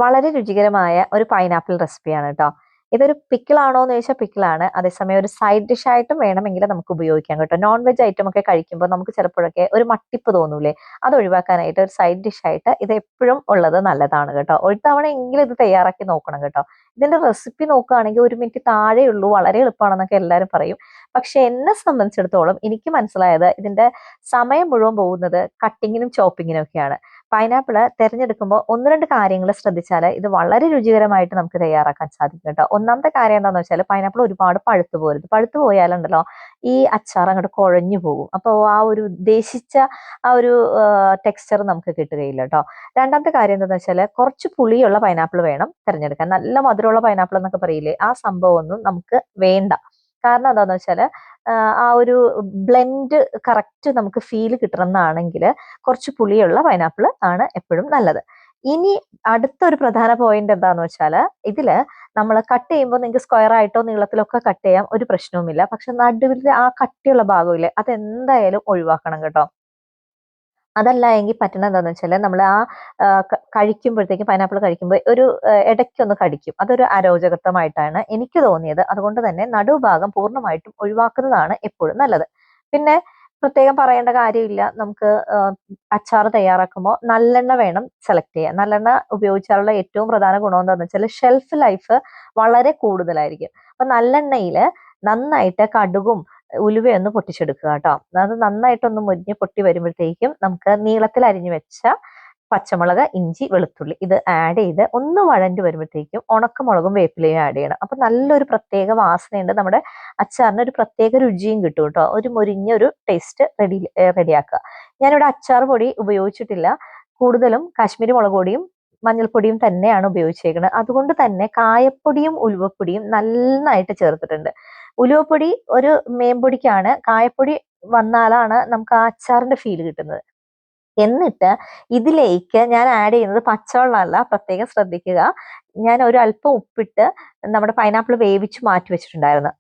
വളരെ രുചികരമായ ഒരു പൈനാപ്പിൾ റെസിപ്പിയാണ് കേട്ടോ. ഇതൊരു പിക്കിൾ ആണോ എന്ന് ചോദിച്ചാൽ പിക്കിളാണ്. അതേസമയം ഒരു സൈഡ് ഡിഷ് ആയിട്ടും വേണമെങ്കിൽ നമുക്ക് ഉപയോഗിക്കാം കേട്ടോ. നോൺ വെജ് ഐറ്റം ഒക്കെ കഴിക്കുമ്പോൾ നമുക്ക് ചിലപ്പോഴൊക്കെ ഒരു മട്ടിപ്പ് തോന്നൂലേ, അത് ഒഴിവാക്കാനായിട്ട് ഒരു സൈഡ് ഡിഷ് ആയിട്ട് ഇത് എപ്പോഴും ഉള്ളത് നല്ലതാണ് കേട്ടോ. ഒരു തവണയെങ്കിലും ഇത് തയ്യാറാക്കി നോക്കണം കേട്ടോ. ഇതിന്റെ റെസിപ്പി നോക്കുകയാണെങ്കിൽ 1 മിനിറ്റ് താഴെയുള്ളൂ, വളരെ എളുപ്പമാണെന്നൊക്കെ എല്ലാവരും പറയും. പക്ഷെ എന്നെ സംബന്ധിച്ചിടത്തോളം എനിക്ക് മനസ്സിലായത് ഇതിന്റെ സമയം മുഴുവൻ പോകുന്നത് കട്ടിങ്ങിനും ചോപ്പിങ്ങിനും ഒക്കെയാണ്. പൈനാപ്പിള് തിരഞ്ഞെടുക്കുമ്പോൾ 1-2 കാര്യങ്ങൾ ശ്രദ്ധിച്ചാൽ ഇത് വളരെ രുചികരമായിട്ട് നമുക്ക് തയ്യാറാക്കാൻ സാധിക്കും കേട്ടോ. ഒന്നാമത്തെ കാര്യം എന്താണെന്ന് വെച്ചാൽ പൈനാപ്പിൾ ഒരുപാട് പഴുത്തു പോരുത്. പഴുത്തു പോയാലുണ്ടല്ലോ ഈ അച്ചാർ അങ്ങോട്ട് കുഴഞ്ഞു പോകും. അപ്പോൾ ആ ഒരു ഉദ്ദേശിച്ച ആ ഒരു ടെക്സ്ചർ നമുക്ക് കിട്ടുകയില്ല കേട്ടോ. രണ്ടാമത്തെ കാര്യം എന്താണെന്ന് വെച്ചാൽ കുറച്ച് പുളിയുള്ള പൈനാപ്പിൾ വേണം തിരഞ്ഞെടുക്കാൻ. നല്ല മധുരമുള്ള പൈനാപ്പിൾ എന്നൊക്കെ പറയില്ലേ, ആ സംഭവമൊന്നും നമുക്ക് വേണ്ട. കാരണം എന്താന്ന് വെച്ചാൽ ആ ഒരു ബ്ലെൻഡ് കറക്റ്റ് നമുക്ക് ഫീൽ കിട്ടണമെന്നാണെങ്കിൽ കുറച്ച് പുളിയുള്ള പൈനാപ്പിൾ ആണ് എപ്പോഴും നല്ലത്. ഇനി അടുത്തൊരു പ്രധാന പോയിന്റ് എന്താന്ന് വെച്ചാൽ ഇതില് നമ്മൾ കട്ട് ചെയ്യുമ്പോൾ നിങ്ങൾക്ക് സ്ക്വയർ ആയിട്ടോ നീളത്തിലൊക്കെ കട്ട് ചെയ്യാം, ഒരു പ്രശ്നവുമില്ല. പക്ഷെ നടുവിൽ ആ കട്ടിയുള്ള ഭാഗമില്ലേ, അതെന്തായാലും ഒഴിവാക്കണം കേട്ടോ. അതല്ല എങ്കിൽ പറ്റുന്നത് എന്താന്ന് വെച്ചാൽ നമ്മൾ ആ കഴിക്കുമ്പോഴത്തേക്കും പൈനാപ്പിൾ കഴിക്കുമ്പോൾ ഒരു ഇടയ്ക്കൊന്ന് കടിക്കും. അതൊരു അരോചകത്വമായിട്ടാണ് എനിക്ക് തോന്നിയത്. അതുകൊണ്ട് തന്നെ നടുഭാഗം പൂർണ്ണമായിട്ടും ഒഴിവാക്കുന്നതാണ് എപ്പോഴും നല്ലത്. പിന്നെ പ്രത്യേകം പറയേണ്ട കാര്യമില്ല, നമുക്ക് അച്ചാർ തയ്യാറാക്കുമ്പോൾ നല്ലെണ്ണ വേണം സെലക്ട് ചെയ്യാൻ. നല്ലെണ്ണ ഉപയോഗിച്ചാലുള്ള ഏറ്റവും പ്രധാന ഗുണം എന്താണെന്ന് വെച്ചാൽ ഷെൽഫ് ലൈഫ് വളരെ കൂടുതലായിരിക്കും. അപ്പൊ നല്ലെണ്ണയിൽ നന്നായിട്ട് കടുകും ഉലുവയൊന്ന് പൊട്ടിച്ചെടുക്കുക കേട്ടോ. അത് നന്നായിട്ടൊന്ന് മുരിഞ്ഞ് പൊട്ടി വരുമ്പോഴത്തേക്കും നമുക്ക് നീളത്തിൽ അരിഞ്ഞു വെച്ച പച്ചമുളക്, ഇഞ്ചി, വെളുത്തുള്ളി ഇത് ആഡ് ചെയ്ത് ഒന്ന് വഴണ്ട് വരുമ്പോഴത്തേക്കും ഉണക്കമുളകും വേപ്പിലയും ആഡ് ചെയ്യണം. അപ്പൊ നല്ലൊരു പ്രത്യേക വാസനയുണ്ട്, നമ്മുടെ അച്ചാറിന് ഒരു പ്രത്യേക രുചിയും കിട്ടും കേട്ടോ. ഒരു മുരിഞ്ഞൊരു ടേസ്റ്റ് റെഡിയാക്കുക. ഞാനിവിടെ അച്ചാർ പൊടി ഉപയോഗിച്ചിട്ടില്ല, കൂടുതലും കാശ്മീരി മുളക് പൊടിയും മഞ്ഞൾപ്പൊടിയും തന്നെയാണ് ഉപയോഗിച്ചേക്കുന്നത്. അതുകൊണ്ട് തന്നെ കായപ്പൊടിയും ഉലുവപ്പൊടിയും നന്നായിട്ട് ചേർത്തിട്ടുണ്ട്. ഉലുവപ്പൊടി ഒരു മേമ്പൊടിക്കാണ്, കായപ്പൊടി വന്നാലാണ് നമുക്ക് ആ അച്ചാറിന്റെ ഫീൽ കിട്ടുന്നത്. എന്നിട്ട് ഇതിലേക്ക് ഞാൻ ആഡ് ചെയ്യുന്നത് പച്ചവെള്ളമല്ല, പ്രത്യേകം ശ്രദ്ധിക്കുക. ഞാൻ ഒരു അല്പം ഉപ്പിട്ട് നമ്മുടെ പൈനാപ്പിൾ വേവിച്ച് മാറ്റി വെച്ചിട്ടുണ്ടായിരുന്നു.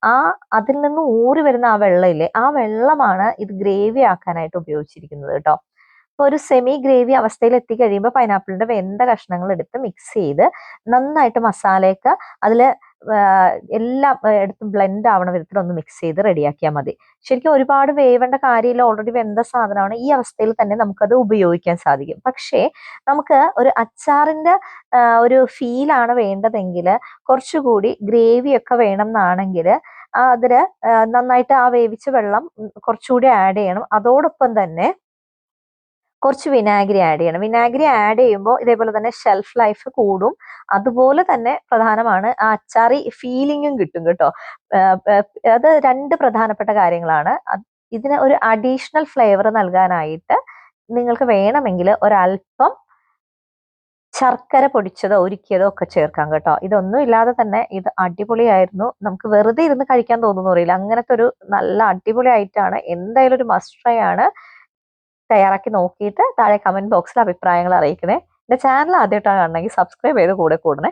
അതിൽ നിന്ന് ഊറി വരുന്ന ആ വെള്ളമില്ലേ, ആ വെള്ളമാണ് ഇത് ഗ്രേവി ആക്കാനായിട്ട് ഉപയോഗിച്ചിരിക്കുന്നത് കേട്ടോ. അപ്പൊ ഒരു സെമി ഗ്രേവി അവസ്ഥയിൽ എത്തിക്കഴിയുമ്പോൾ പൈനാപ്പിളിന്റെ വെന്ത കഷ്ണങ്ങൾ എടുത്ത് മിക്സ് ചെയ്ത് നന്നായിട്ട് മസാലയൊക്കെ അതിൽ എല്ലാം എടുത്ത് ബ്ലെൻഡ് ആവണ വിധത്തിൽ ഒന്ന് മിക്സ് ചെയ്ത് റെഡിയാക്കിയാൽ മതി. ശരിക്കും ഒരുപാട് വേവേണ്ട കാര്യമില്ല, ഓൾറെഡി വെന്ത സാധനമാണ്. ഈ അവസ്ഥയിൽ തന്നെ നമുക്കത് ഉപയോഗിക്കാൻ സാധിക്കും. പക്ഷേ നമുക്ക് ഒരു അച്ചാറിന്റെ ഒരു ഫീലാണ് വേണ്ടതെങ്കിൽ കുറച്ചുകൂടി ഗ്രേവി ഒക്കെ വേണം എന്നാണെങ്കിൽ അതില് നന്നായിട്ട് ആ വേവിച്ച വെള്ളം കുറച്ചുകൂടി ആഡ് ചെയ്യണം. അതോടൊപ്പം തന്നെ കുറച്ച് വിനാഗിരി ആഡ് ചെയ്യണം. വിനാഗിരി ആഡ് ചെയ്യുമ്പോൾ ഇതേപോലെ തന്നെ ഷെൽഫ് ലൈഫ് കൂടും. അതുപോലെ തന്നെ പ്രധാനമാണ് ആ അച്ചാറി ഫീലിങ്ങും കിട്ടും കേട്ടോ. അത് 2 പ്രധാനപ്പെട്ട കാര്യങ്ങളാണ്. ഇതിന് ഒരു അഡീഷണൽ ഫ്ലേവർ നൽകാനായിട്ട് നിങ്ങൾക്ക് വേണമെങ്കിൽ ഒരല്പം ശർക്കര പൊടിച്ചതോ ഉരുക്കിയതോ ഒക്കെ ചേർക്കാം കേട്ടോ. ഇതൊന്നും ഇല്ലാതെ തന്നെ ഇത് അടിപൊളിയായിരുന്നു. നമുക്ക് വെറുതെ ഇരുന്ന് കഴിക്കാൻ തോന്നുന്നു അറിയില്ല, അങ്ങനത്തെ ഒരു നല്ല അടിപൊളി ആയിട്ടാണ്. എന്തായാലും ഒരു മസ്റ്റ് ട്രൈ ആണ്. തയ്യാറാക്കി നോക്കിയിട്ട് താഴെ കമന്റ് ബോക്സിൽ അഭിപ്രായങ്ങൾ അറിയിക്കണേ. എന്റെ ചാനൽ ആദ്യമായിട്ടാണ് കാണണമെങ്കിൽ സബ്സ്ക്രൈബ് ചെയ്ത് കൂടെ കൂടണേ.